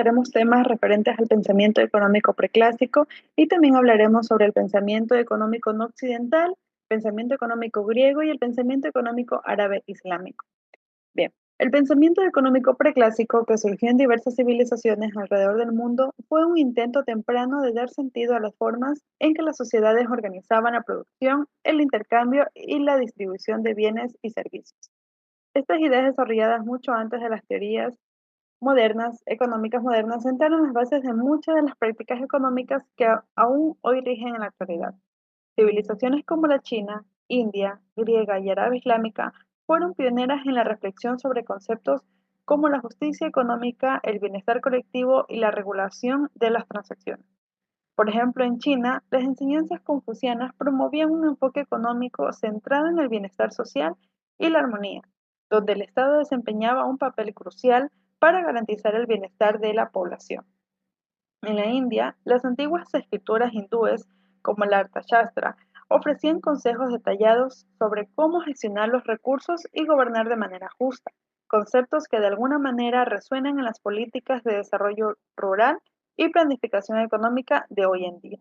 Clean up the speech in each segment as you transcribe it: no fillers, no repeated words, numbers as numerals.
comentaremos temas referentes al pensamiento económico preclásico y también hablaremos sobre el pensamiento económico no occidental, pensamiento económico griego y el pensamiento económico árabe islámico. Bien, el pensamiento económico preclásico que surgió en diversas civilizaciones alrededor del mundo fue un intento temprano de dar sentido a las formas en que las sociedades organizaban la producción, el intercambio y la distribución de bienes y servicios. Estas ideas desarrolladas mucho antes de las teorías económicas modernas, sentaron las bases de muchas de las prácticas económicas que aún hoy rigen en la actualidad. Civilizaciones como la China, India, griega y árabe islámica fueron pioneras en la reflexión sobre conceptos como la justicia económica, el bienestar colectivo y la regulación de las transacciones. Por ejemplo, en China, las enseñanzas confucianas promovían un enfoque económico centrado en el bienestar social y la armonía, donde el Estado desempeñaba un papel crucial para garantizar el bienestar de la población. En la India, las antiguas escrituras hindúes, como el Arthashastra, ofrecían consejos detallados sobre cómo gestionar los recursos y gobernar de manera justa, conceptos que de alguna manera resuenan en las políticas de desarrollo rural y planificación económica de hoy en día.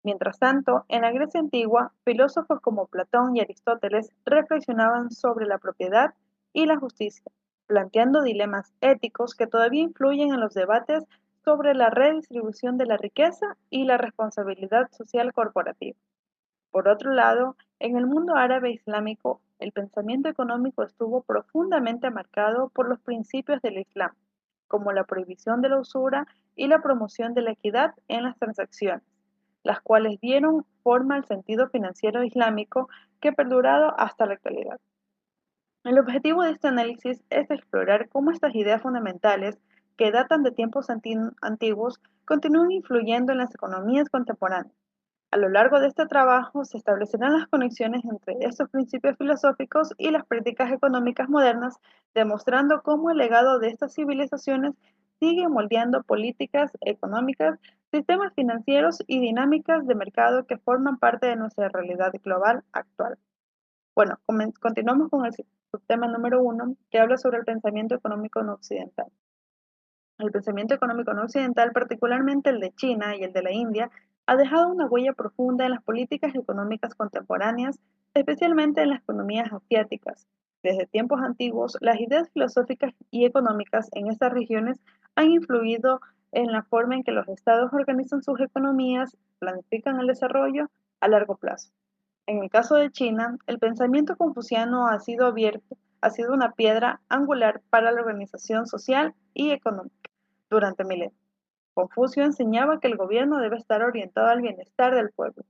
Mientras tanto, en la Grecia antigua, filósofos como Platón y Aristóteles reflexionaban sobre la propiedad y la justicia, planteando dilemas éticos que todavía influyen en los debates sobre la redistribución de la riqueza y la responsabilidad social corporativa. Por otro lado, en el mundo árabe islámico, el pensamiento económico estuvo profundamente marcado por los principios del Islam, como la prohibición de la usura y la promoción de la equidad en las transacciones, las cuales dieron forma al sentido financiero islámico que ha perdurado hasta la actualidad. El objetivo de este análisis es explorar cómo estas ideas fundamentales, que datan de tiempos antiguos, continúan influyendo en las economías contemporáneas. A lo largo de este trabajo se establecerán las conexiones entre estos principios filosóficos y las prácticas económicas modernas, demostrando cómo el legado de estas civilizaciones sigue moldeando políticas económicas, sistemas financieros y dinámicas de mercado que forman parte de nuestra realidad global actual. Bueno, continuamos con el subtema número uno, que habla sobre el pensamiento económico no occidental. El pensamiento económico no occidental, particularmente el de China y el de la India, ha dejado una huella profunda en las políticas económicas contemporáneas, especialmente en las economías asiáticas. Desde tiempos antiguos, las ideas filosóficas y económicas en estas regiones han influido en la forma en que los estados organizan sus economías, planifican el desarrollo a largo plazo. En el caso de China, el pensamiento confuciano ha sido una piedra angular para la organización social y económica durante milenios. Confucio enseñaba que el gobierno debe estar orientado al bienestar del pueblo,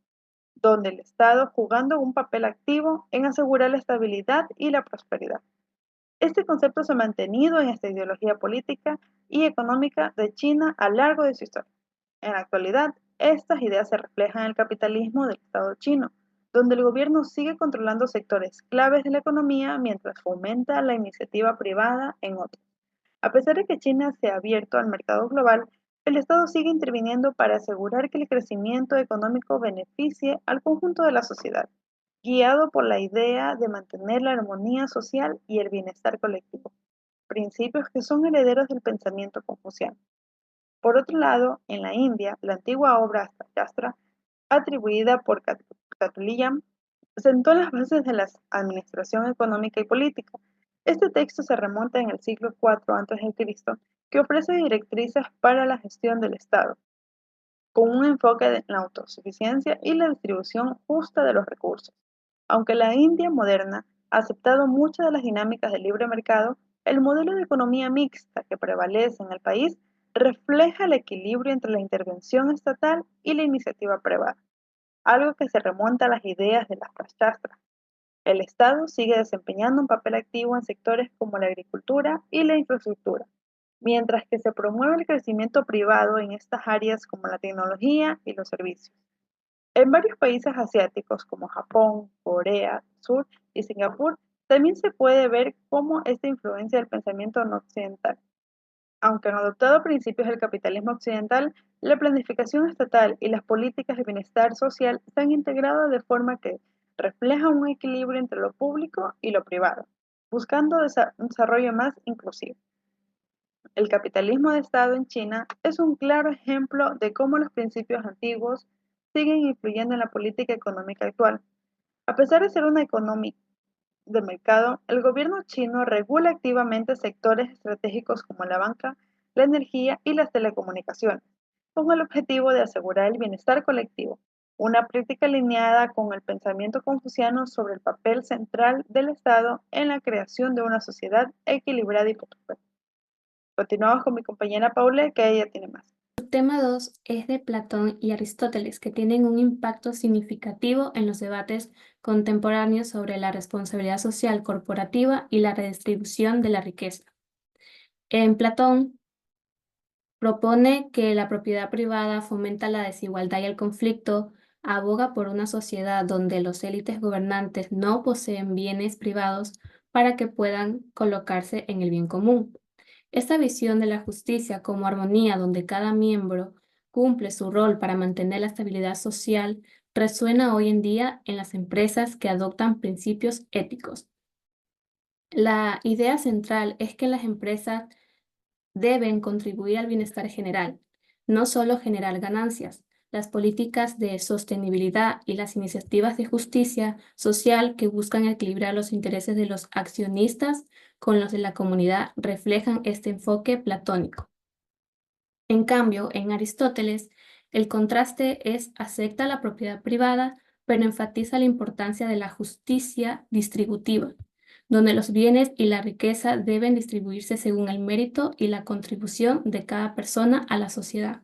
donde el Estado jugando un papel activo en asegurar la estabilidad y la prosperidad. Este concepto se ha mantenido en esta ideología política y económica de China a lo largo de su historia. En la actualidad, estas ideas se reflejan en el capitalismo del Estado chino, donde el gobierno sigue controlando sectores claves de la economía mientras fomenta la iniciativa privada en otros. A pesar de que China se ha abierto al mercado global, el Estado sigue interviniendo para asegurar que el crecimiento económico beneficie al conjunto de la sociedad, guiado por la idea de mantener la armonía social y el bienestar colectivo, principios que son herederos del pensamiento confuciano. Por otro lado, en la India, la antigua obra Arthashastra, atribuida por Catulliyam, sentó las bases de la administración económica y política. Este texto se remonta en el siglo IV a.C., que ofrece directrices para la gestión del Estado, con un enfoque en la autosuficiencia y la distribución justa de los recursos. Aunque la India moderna ha aceptado muchas de las dinámicas del libre mercado, el modelo de economía mixta que prevalece en el país refleja el equilibrio entre la intervención estatal y la iniciativa privada, algo que se remonta a las ideas de las Arthashastra. El Estado sigue desempeñando un papel activo en sectores como la agricultura y la infraestructura, mientras que se promueve el crecimiento privado en estas áreas como la tecnología y los servicios. En varios países asiáticos como Japón, Corea del Sur y Singapur, también se puede ver cómo esta influencia del pensamiento no occidental. Aunque han adoptado principios del capitalismo occidental, la planificación estatal y las políticas de bienestar social se han integrado de forma que refleja un equilibrio entre lo público y lo privado, buscando un desarrollo más inclusivo. El capitalismo de Estado en China es un claro ejemplo de cómo los principios antiguos siguen influyendo en la política económica actual. A pesar de ser una economía de mercado, el gobierno chino regula activamente sectores estratégicos como la banca, la energía y las telecomunicaciones, con el objetivo de asegurar el bienestar colectivo, una práctica alineada con el pensamiento confuciano sobre el papel central del Estado en la creación de una sociedad equilibrada y próspera. Continuamos con mi compañera Paula, que ella tiene más. Tema 2 es de Platón y Aristóteles, que tienen un impacto significativo en los debates contemporáneos sobre la responsabilidad social corporativa y la redistribución de la riqueza. En Platón propone que la propiedad privada fomenta la desigualdad y el conflicto, aboga por una sociedad donde los élites gobernantes no poseen bienes privados para que puedan colocarse en el bien común. Esta visión de la justicia como armonía donde cada miembro cumple su rol para mantener la estabilidad social resuena hoy en día en las empresas que adoptan principios éticos. La idea central es que las empresas deben contribuir al bienestar general, no solo generar ganancias. Las políticas de sostenibilidad y las iniciativas de justicia social que buscan equilibrar los intereses de los accionistas con los de la comunidad reflejan este enfoque platónico. En cambio, en Aristóteles, el contraste es acepta la propiedad privada, pero enfatiza la importancia de la justicia distributiva, donde los bienes y la riqueza deben distribuirse según el mérito y la contribución de cada persona a la sociedad.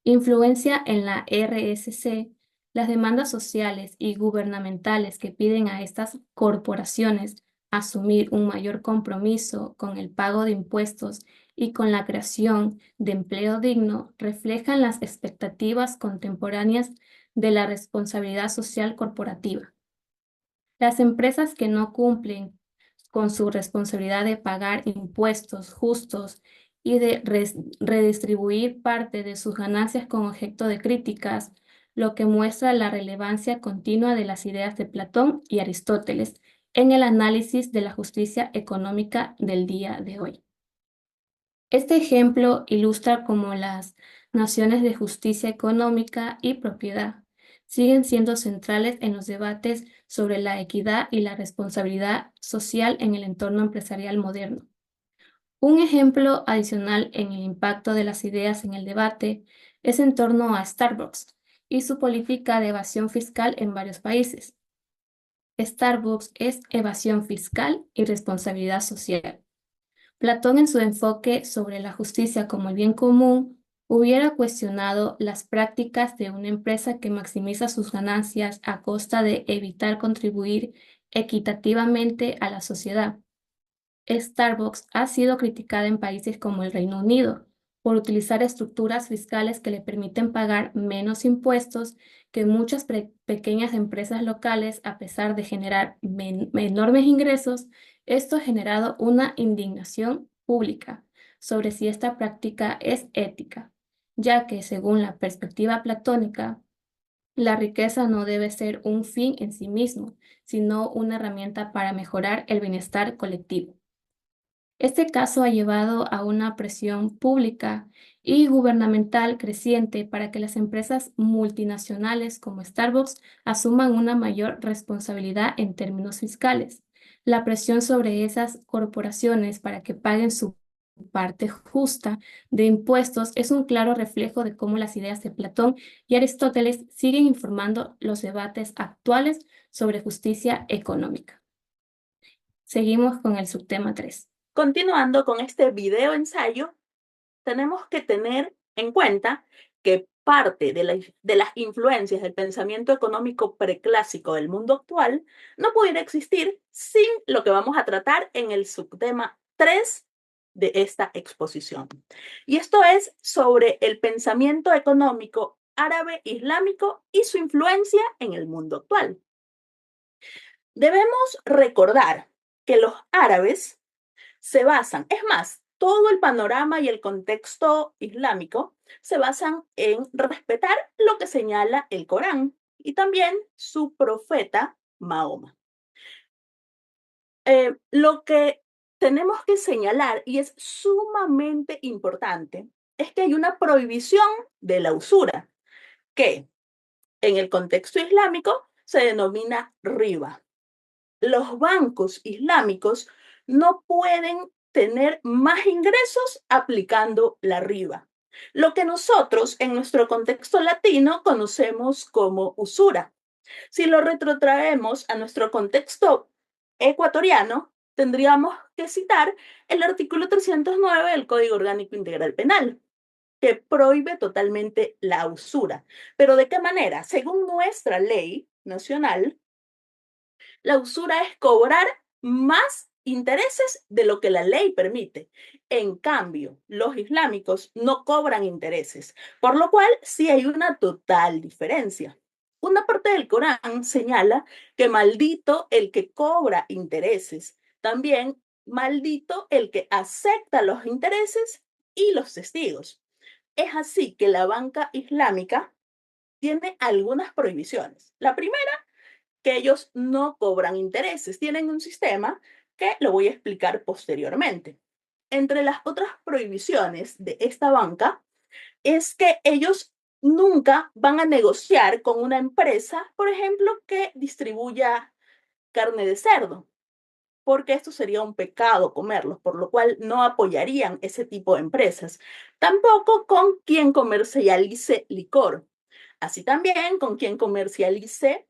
Influencia en la RSC. Las demandas sociales y gubernamentales que piden a estas corporaciones asumir un mayor compromiso con el pago de impuestos y con la creación de empleo digno reflejan las expectativas contemporáneas de la responsabilidad social corporativa. Las empresas que no cumplen con su responsabilidad de pagar impuestos justos y de redistribuir parte de sus ganancias con objeto de críticas, lo que muestra la relevancia continua de las ideas de Platón y Aristóteles en el análisis de la justicia económica del día de hoy. Este ejemplo ilustra cómo las nociones de justicia económica y propiedad siguen siendo centrales en los debates sobre la equidad y la responsabilidad social en el entorno empresarial moderno. Un ejemplo adicional en el impacto de las ideas en el debate es en torno a Starbucks y su política de evasión fiscal en varios países. Starbucks es evasión fiscal y responsabilidad social. Platón, en su enfoque sobre la justicia como el bien común, hubiera cuestionado las prácticas de una empresa que maximiza sus ganancias a costa de evitar contribuir equitativamente a la sociedad. Starbucks ha sido criticada en países como el Reino Unido por utilizar estructuras fiscales que le permiten pagar menos impuestos que muchas pequeñas empresas locales, a pesar de generar enormes ingresos. Esto ha generado una indignación pública sobre si esta práctica es ética, ya que, según la perspectiva platónica, la riqueza no debe ser un fin en sí mismo, sino una herramienta para mejorar el bienestar colectivo. Este caso ha llevado a una presión pública y gubernamental creciente para que las empresas multinacionales como Starbucks asuman una mayor responsabilidad en términos fiscales. La presión sobre esas corporaciones para que paguen su parte justa de impuestos es un claro reflejo de cómo las ideas de Platón y Aristóteles siguen informando los debates actuales sobre justicia económica. Seguimos con el subtema 3. Continuando con este video ensayo, tenemos que tener en cuenta que parte de las influencias del pensamiento económico preclásico del mundo actual no pudiera existir sin lo que vamos a tratar en el subtema 3 de esta exposición. Y esto es sobre el pensamiento económico árabe islámico y su influencia en el mundo actual. Debemos recordar que los árabes se basan, es más, todo el panorama y el contexto islámico se basan en respetar lo que señala el Corán y también su profeta Mahoma. Lo que tenemos que señalar, y es sumamente importante, es que hay una prohibición de la usura, que en el contexto islámico se denomina riba. Los bancos islámicos no pueden tener más ingresos aplicando la riba, lo que nosotros en nuestro contexto latino conocemos como usura. Si lo retrotraemos a nuestro contexto ecuatoriano, tendríamos que citar el artículo 309 del Código Orgánico Integral Penal, que prohíbe totalmente la usura. ¿Pero de qué manera? Según nuestra ley nacional, la usura es cobrar más intereses de lo que la ley permite. En cambio, los islámicos no cobran intereses, por lo cual sí hay una total diferencia. Una parte del Corán señala que maldito el que cobra intereses, también maldito el que acepta los intereses y los testigos. Es así que la banca islámica tiene algunas prohibiciones. La primera, que ellos no cobran intereses, tienen un sistema que lo voy a explicar posteriormente. Entre las otras prohibiciones de esta banca es que ellos nunca van a negociar con una empresa, por ejemplo, que distribuya carne de cerdo, porque esto sería un pecado comerlos, por lo cual no apoyarían ese tipo de empresas. Tampoco con quien comercialice licor, así también con quien comercialice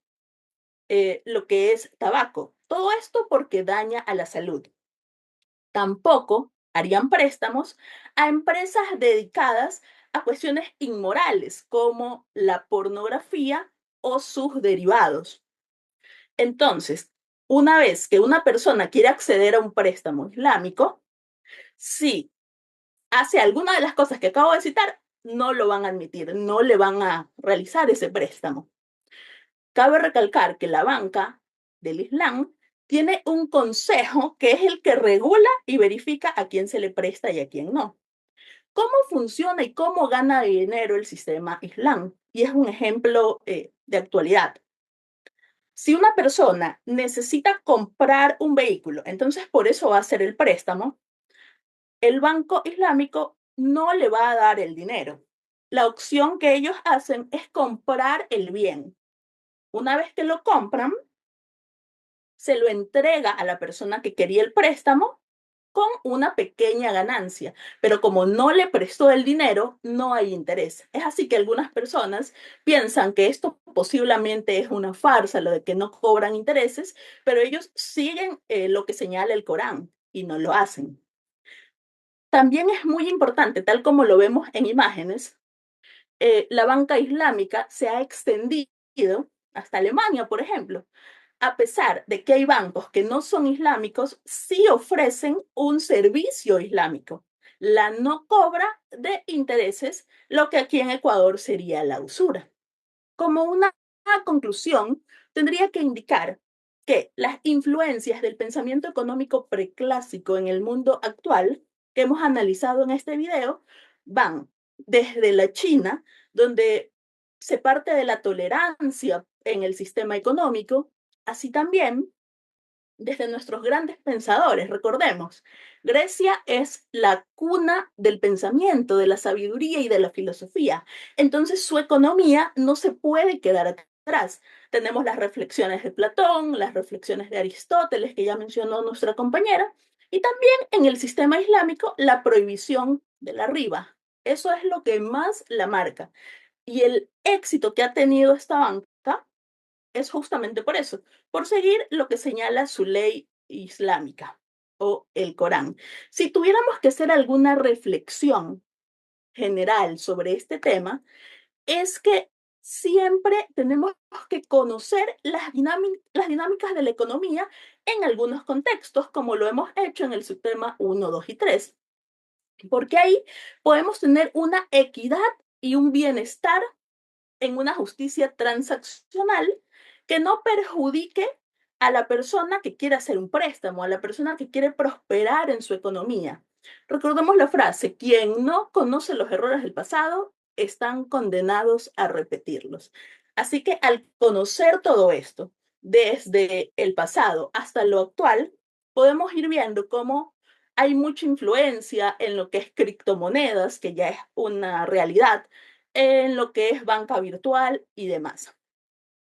lo que es tabaco. Todo esto porque daña a la salud. Tampoco harían préstamos a empresas dedicadas a cuestiones inmorales como la pornografía o sus derivados. Entonces, una vez que una persona quiere acceder a un préstamo islámico, si hace alguna de las cosas que acabo de citar, no lo van a admitir, no le van a realizar ese préstamo. Cabe recalcar que la banca del Islam tiene un consejo que es el que regula y verifica a quién se le presta y a quién no. ¿Cómo funciona y cómo gana dinero el sistema Islam? Y es un ejemplo de actualidad. Si una persona necesita comprar un vehículo, entonces por eso va a hacer el préstamo, el banco islámico no le va a dar el dinero. La opción que ellos hacen es comprar el bien. Una vez que lo compran, se lo entrega a la persona que quería el préstamo con una pequeña ganancia, pero como no le prestó el dinero, no hay interés. Es así que algunas personas piensan que esto posiblemente es una farsa, lo de que no cobran intereses, pero ellos siguen lo que señala el Corán y no lo hacen. También es muy importante, tal como lo vemos en imágenes, la banca islámica se ha extendido hasta Alemania, por ejemplo. A pesar de que hay bancos que no son islámicos, sí ofrecen un servicio islámico. La no cobra de intereses, lo que aquí en Ecuador sería la usura. Como una conclusión, tendría que indicar que las influencias del pensamiento económico preclásico en el mundo actual, que hemos analizado en este video, van desde la China, donde se parte de la tolerancia en el sistema económico, así también desde nuestros grandes pensadores. Recordemos, Grecia es la cuna del pensamiento, de la sabiduría y de la filosofía. Entonces su economía no se puede quedar atrás. Tenemos las reflexiones de Platón, las reflexiones de Aristóteles, que ya mencionó nuestra compañera, y también en el sistema islámico la prohibición de la riba. Eso es lo que más la marca. Y el éxito que ha tenido esta banca es justamente por eso, por seguir lo que señala su ley islámica o el Corán. Si tuviéramos que hacer alguna reflexión general sobre este tema, es que siempre tenemos que conocer las dinámicas de la economía en algunos contextos, como lo hemos hecho en el subtema 1, 2 y 3, porque ahí podemos tener una equidad y un bienestar en una justicia transaccional que no perjudique a la persona que quiere hacer un préstamo, a la persona que quiere prosperar en su economía. Recordemos la frase, quien no conoce los errores del pasado, están condenados a repetirlos. Así que al conocer todo esto, desde el pasado hasta lo actual, podemos ir viendo cómo hay mucha influencia en lo que es criptomonedas, que ya es una realidad, en lo que es banca virtual y demás.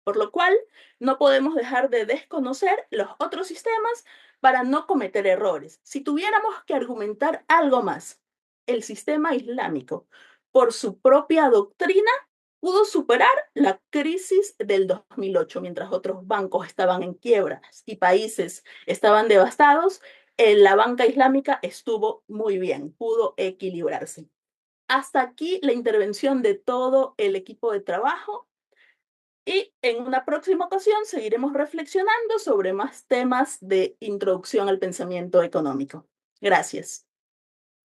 Por lo cual, no podemos dejar de desconocer los otros sistemas para no cometer errores. Si tuviéramos que argumentar algo más, el sistema islámico, por su propia doctrina, pudo superar la crisis del 2008, mientras otros bancos estaban en quiebras y países estaban devastados. La banca islámica estuvo muy bien, pudo equilibrarse. Hasta aquí la intervención de todo el equipo de trabajo. Y en una próxima ocasión seguiremos reflexionando sobre más temas de introducción al pensamiento económico. Gracias.